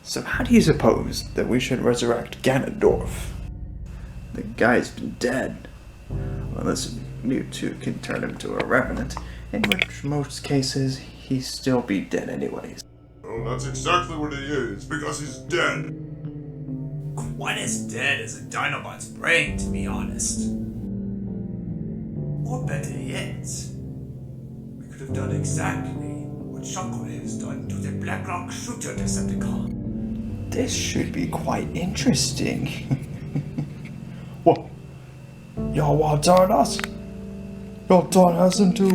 So how do you suppose that we should resurrect Ganondorf? The guy's been dead. Unless Mewtwo can turn him to a revenant, in which most cases he'd still be dead anyways. Well, that's exactly what he is, because he's dead. Quite as dead as a Dinobot's brain, to be honest. Or better yet, we could have done exactly what Shockwave has done to the Blackrock Shooter Decepticon. This should be quite interesting. What? Y'all want to turn us? Y'all turn us into...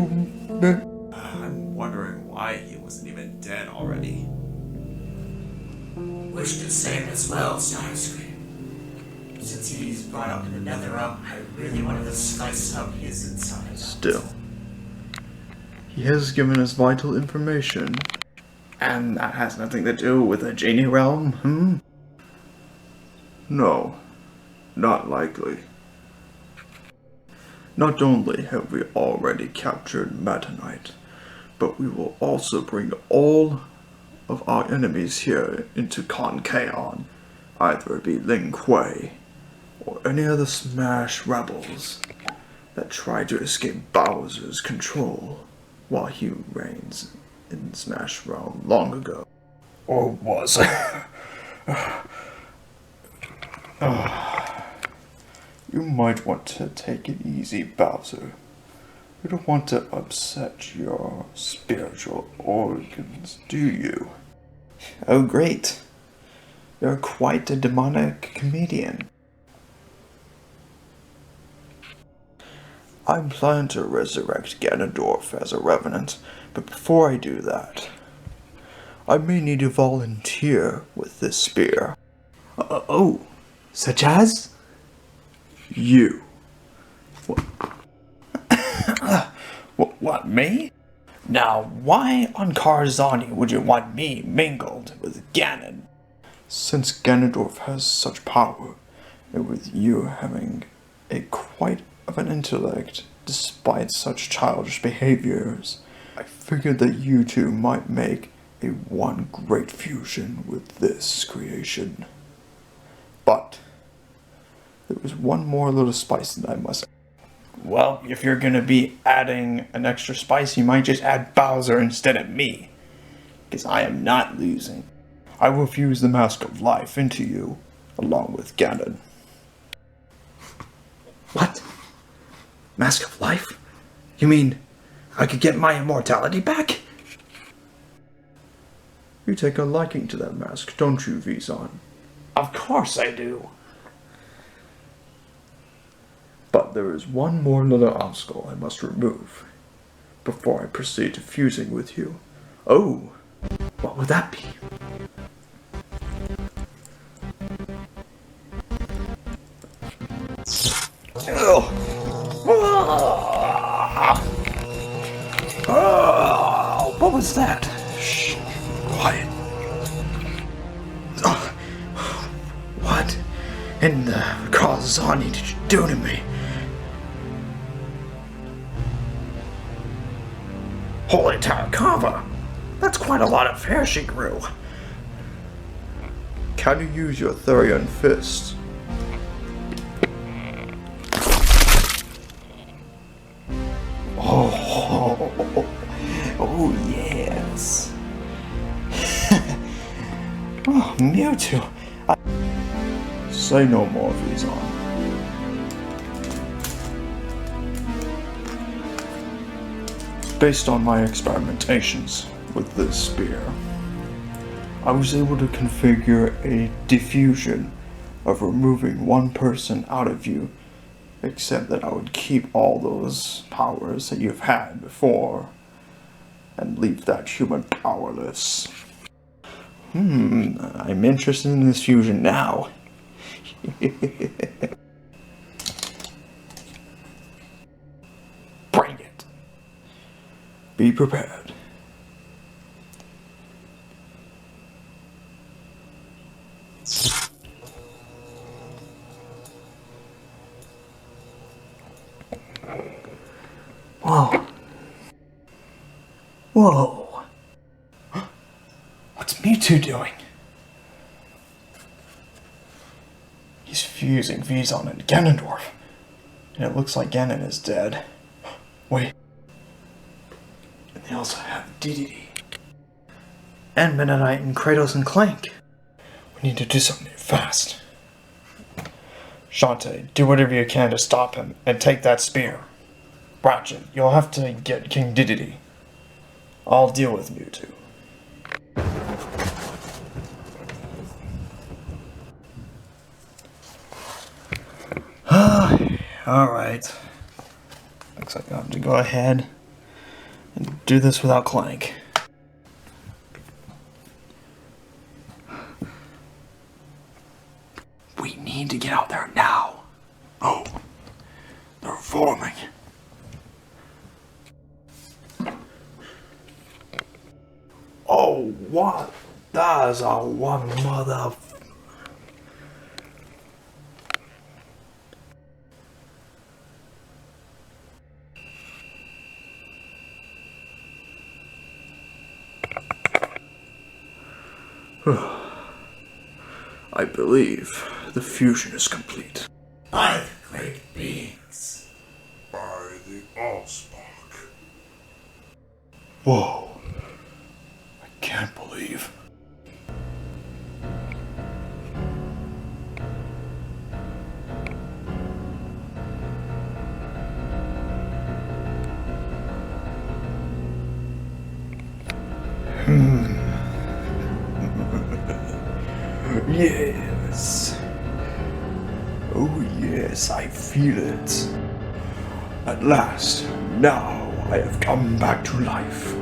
I'm wondering why he wasn't even dead already. Wish the same as well, Starscream. Since he's brought up in the Netherrealm, I really wanted to slice up his insides. Still, he has given us vital information. And that has nothing to do with the Genie Realm, No, not likely. Not only have we already captured Meta Knight, but we will also bring all of our enemies here into Conchaeon. Either it be Lin Kuei, or any other Smash rebels that try to escape Bowser's control while he reigns in Smash Realm long ago. Or was. You might want to take it easy, Bowser. You don't want to upset your spiritual organs, do you? Oh, great. You're quite a demonic comedian. I plan to resurrect Ganondorf as a revenant, but before I do that, I may need a volunteer with this spear. Oh, such as? You. What, me? Now, why on Karzani would you want me mingled with Ganon? Since Ganondorf has such power, and with you having a quite of an intellect despite such childish behaviors, I figured that you two might make a one great fusion with this creation. But there was one more little spice that I must add. Well, if you're gonna be adding an extra spice, you might just add Bowser instead of me. Because I am not losing. I will fuse the Mask of Life into you, along with Ganon. What? Mask of Life? You mean I could get my immortality back? You take a liking to that mask, don't you, Vezon? Of course I do. But there is one more little obstacle I must remove before I proceed to fusing with you. Oh, what would that be? Oh, what was that? Shh, quiet. Oh, what in the Karzani did you do to me? Holy Tarakava! That's quite a lot of hair she grew. Can you use your Therian fist? Oh yes. Oh, Mewtwo. Say no more, Vezon. Based on my experimentations with this spear, I was able to configure a diffusion of removing one person out of you, except that I would keep all those powers that you've had before and leave that human powerless. I'm interested in this fusion now. Bring it. Be prepared. Whoa. Whoa. What's Mewtwo doing? He's fusing Vezon and Ganondorf. And it looks like Ganon is dead. Wait. And they also have Dedede. And Meta Knight and Kratos and Clank. We need to do something fast. Shantae, do whatever you can to stop him and take that spear. Ratchet, you'll have to get King Dedede. I'll deal with Mewtwo. Alright. Looks like I'll have to go ahead and do this without Clank. We need to get out there now. Oh, they're forming. Oh, what? That is a one mother. I believe the fusion is complete. By the great beings. By the Allspark. Whoa. I can't believe. Yes. Oh yes, I feel it. At last, now I have come back to life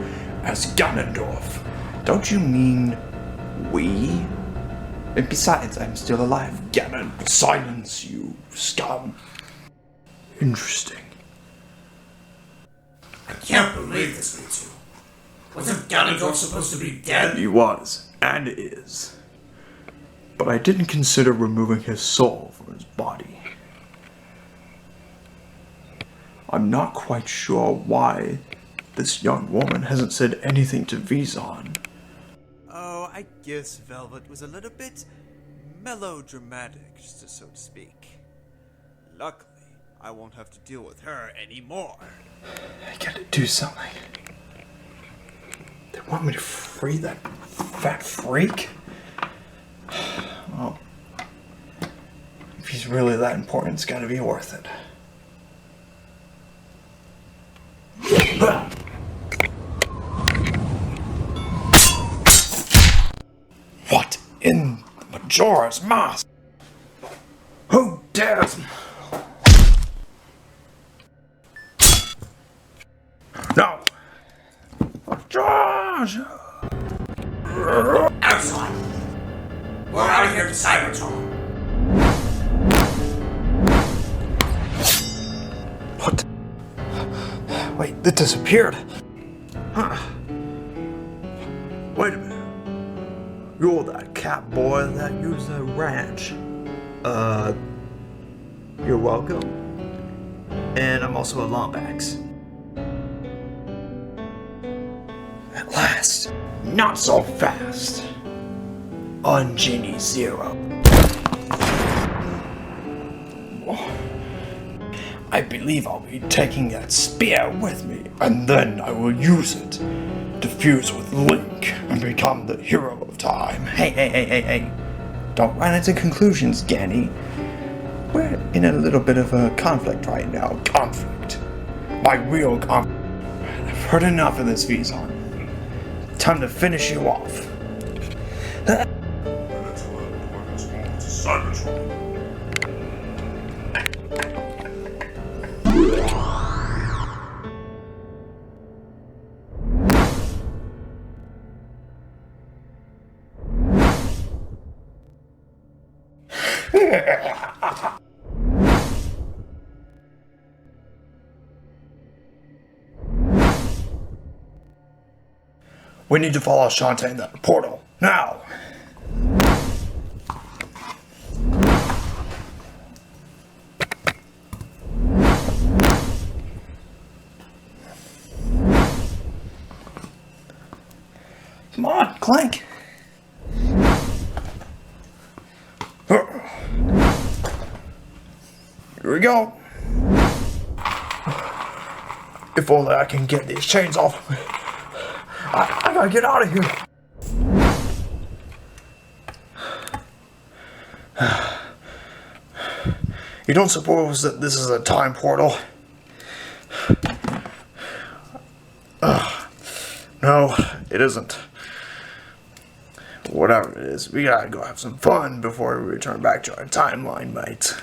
as Ganondorf. Don't you mean we? And besides, I'm still alive. Ganon, silence, you scum. Interesting. I can't believe this, Mewtwo. Wasn't Ganondorf supposed to be dead? He was, and is. But I didn't consider removing his soul from his body. I'm not quite sure why this young woman hasn't said anything to Vezon. Oh, I guess Velvet was a little bit melodramatic, so to speak. Luckily, I won't have to deal with her anymore. I gotta do something. They want me to free that fat freak? Well, if he's really that important, it's gotta be worth it. What in Majora's Mask? Who dares? No! George! Excellent. We're out of here to Cybertron. What? Wait, it disappeared. Huh. Wait a minute. You're that cat boy that used the ranch. You're welcome. And I'm also a Lombax. At last. Not so fast. On Genie Zero. I believe I'll be taking that spear with me, and then I will use it to fuse with Link and become the hero of time. Hey. Don't run into conclusions, Ganny. We're in a little bit of a conflict right now. Conflict. My real conflict. I've heard enough of this, Vezon. Time to finish you off. Cybertron. We need to follow Shantae in that portal, now! Come on, Clank! Here we go. If only I can get these chains off. I gotta get out of here. You don't suppose that this is a time portal? No, it isn't. Whatever it is, we gotta go have some fun before we return back to our timeline, mate.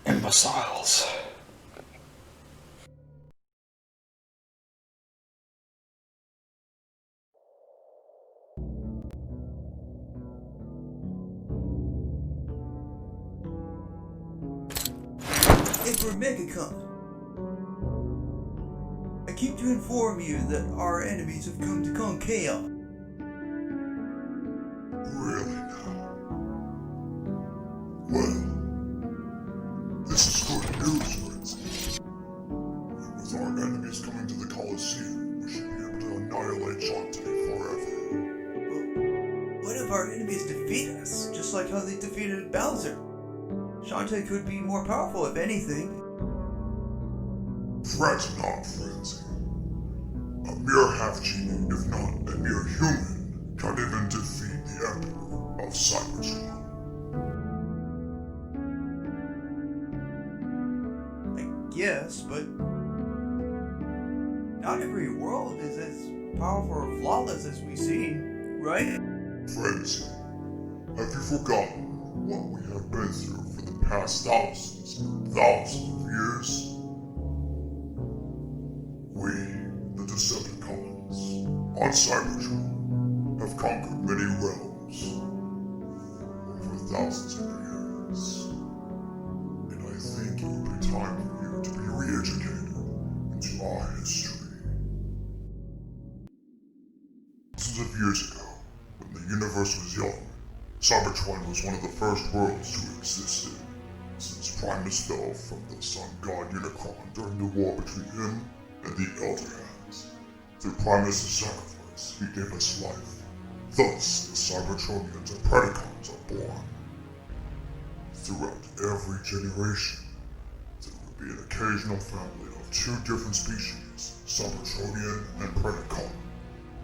Imbeciles. Emperor Megacon, I keep to inform you that our enemies have come to Conchaos. Really now? Well, this is good news, friends. With our enemies coming to the Colosseum, we should be able to annihilate Shantae forever. What if our enemies defeat us, just like how they defeated Bowser? Shantae could be more powerful, if anything. Fret not, Frenzy. A mere half-genie, if not a mere human, can't even defeat the Emperor of Cybertron. I guess, but not every world is as powerful or flawless as we see, right? Frenzy, have you forgotten what we have been through for the past thousands and thousands of years? We, the Decepticons, on Cybertron, have conquered many realms over thousands of years. And I think it would be time for you to be re-educated into our history. Thousands of years ago, when the universe was young, Cybertron was one of the first worlds to exist, since Primus fell from the sun god Unicron during the war between him and the Elder Hands. Through Primus' sacrifice, he gave us life. Thus, the Cybertronians and Predacons are born. Throughout every generation, there would be an occasional family of two different species, Cybertronian and Predacon.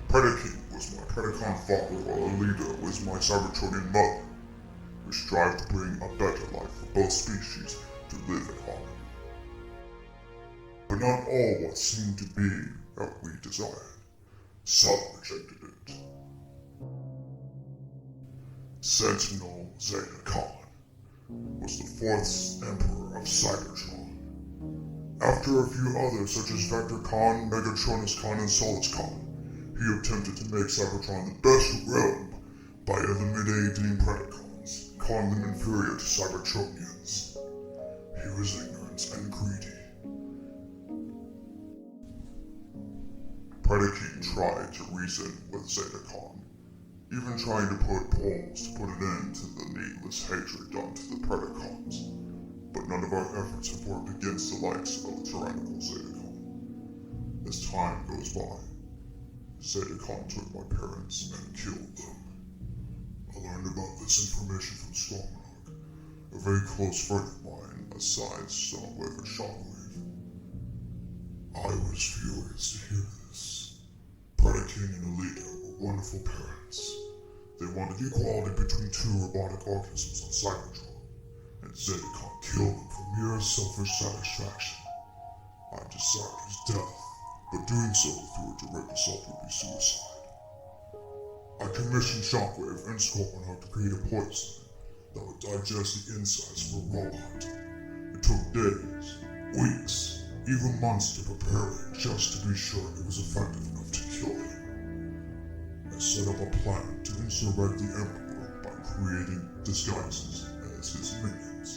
Predaking was my Predacon father, while Alida was my Cybertronian mother. We strive to bring a better life for both species to live in harmony. But not all what seemed to be what we desired. Some rejected it. Sentinel Zeta Khan was the fourth Emperor of Cybertron. After a few others such as Vector Khan, Megatronus Khan, and Solus Khan, he attempted to make Cybertron the best realm by eliminating Predacons, calling them inferior to Cybertronians. He was ignorant and greedy. Predaking tried to reason with Zeta Khan, even trying to put polls to put an end to the needless hatred done to the Predacons. But none of our efforts have worked against the likes of the tyrannical Zeta Khan. As time goes by, Zeta Khan took my parents and killed them. I learned about this information from Stormrock, a very close friend of mine, aside Soundwave and Shockwave. I was furious to hear this. Predaking and Alida were wonderful parents. They wanted equality between two robotic organisms on Cybertron, and Zeta Khan killed them for mere selfish satisfaction. I decided his death, but doing so through a direct assault would be suicide. I commissioned Shockwave and Scorponok to create a poison that would digest the insides of a robot. It took days, weeks, even months to prepare it just to be sure it was effective enough to kill him. I set up a plan to insurrect the Emperor by creating disguises as his minions,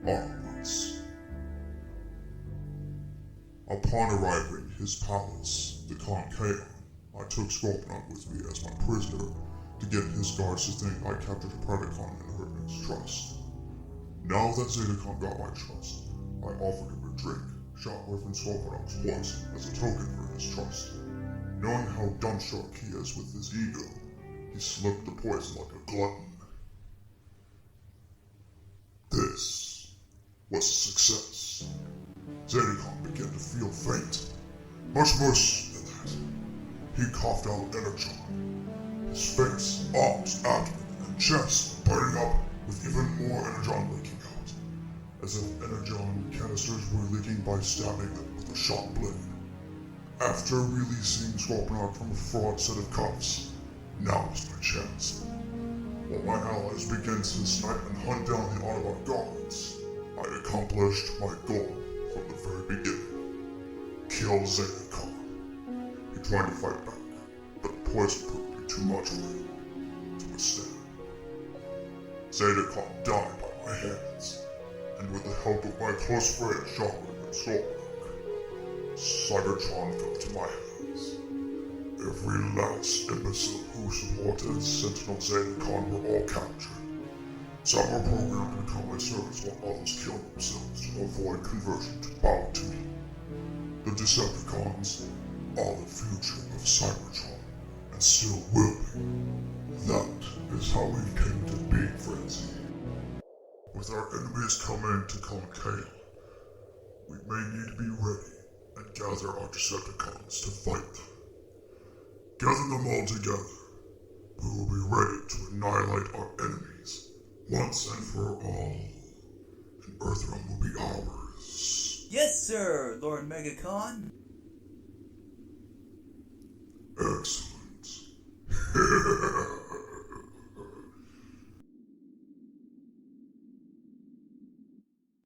Autobots. Upon arriving at his palace, the Conchaos, I took Scorponok with me as my prisoner to get his guards to think I captured a Predacon and earned his trust. Now that Zetacon got my trust, I offered him a drink, Shockwave and Scorponok's poison, as a token for his trust. Knowing how dumbstruck he is with his ego, He slipped the poison like a glutton. This was a success. Zedekon began to feel faint. Much worse than that. He coughed out energon. His face, arms, abdomen, and chest burning up with even more energon leaking out, as if energon canisters were leaking by stabbing them with a sharp blade. After releasing Scorponok from a fraud set of cuffs, now was my chance. While my allies began to snipe and hunt down the Autobot guards, I accomplished my goal from the very beginning. Kill Zedekon. He tried to fight back, but the poison proved to be too much for him to withstand. Zedekon died by my hands, and with the help of my close friends Shockwave and Scorponok, Cybertron fell to my hands. Every last imbecile who supported Sentinel Zedekon were all captured. Some were programmed to become my servants while others killed themselves to avoid conversion to bounty. The Decepticons are the future of Cybertron, and still will be. That is how we came to be, Frenzy. With our enemies coming to Concail, we may need to be ready and gather our Decepticons to fight them. Gather them all together. We will be ready to annihilate our enemies once and for all, and Earthrealm will be ours. Yes, sir, Lord Megacon.